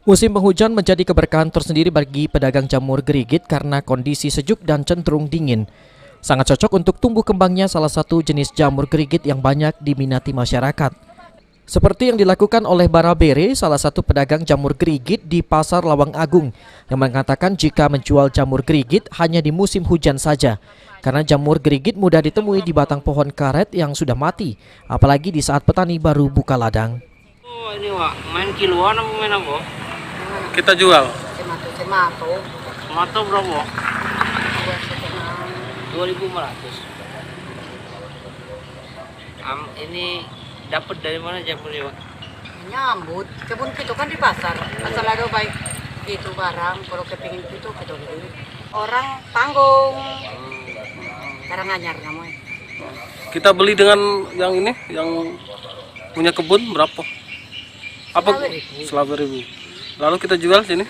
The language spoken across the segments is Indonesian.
Musim penghujan menjadi keberkahan tersendiri bagi pedagang jamur gerigit karena kondisi sejuk dan cenderung dingin. Sangat cocok untuk tumbuh kembangnya salah satu jenis jamur gerigit yang banyak diminati masyarakat. Seperti yang dilakukan oleh Barabere, salah satu pedagang jamur gerigit di Pasar Lawang Agung, yang mengatakan jika menjual jamur gerigit hanya di musim hujan saja. Karena jamur gerigit mudah ditemui di batang pohon karet yang sudah mati, apalagi di saat petani baru buka ladang. Oh, ini Wak, main kiloan apa main apa? Kita jual. Tomato berapa? 2.500. Ini dapat dari mana jamurnya, Pak? Nyambut, kebun kita kan di pasar ada baik itu barang, kalau kepingin itu kita beli. Orang tanggung, karang anyar namanya. Kita beli dengan yang ini, yang punya kebun berapa? Apa? 11.000. Lalu kita jual sini?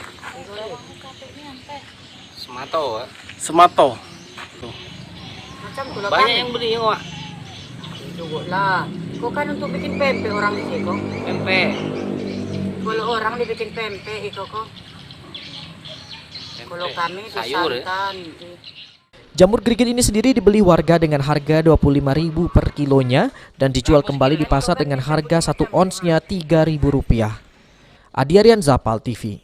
Semato, Pak. Semato. Macam gula Banyak yang beli ya, Pak. juga lah. Kok kan untuk bikin pempek orang di sini kok. Pempek. Kalau orang dibikin pempek itu kok. Kalau kami itu sayur ya. santan. Jamur gerigit ini sendiri dibeli warga dengan harga 25.000 per kilonya dan dijual kembali di pasar dengan harga 1 onsnya Rp3.000. Adi Arian, Zapal TV.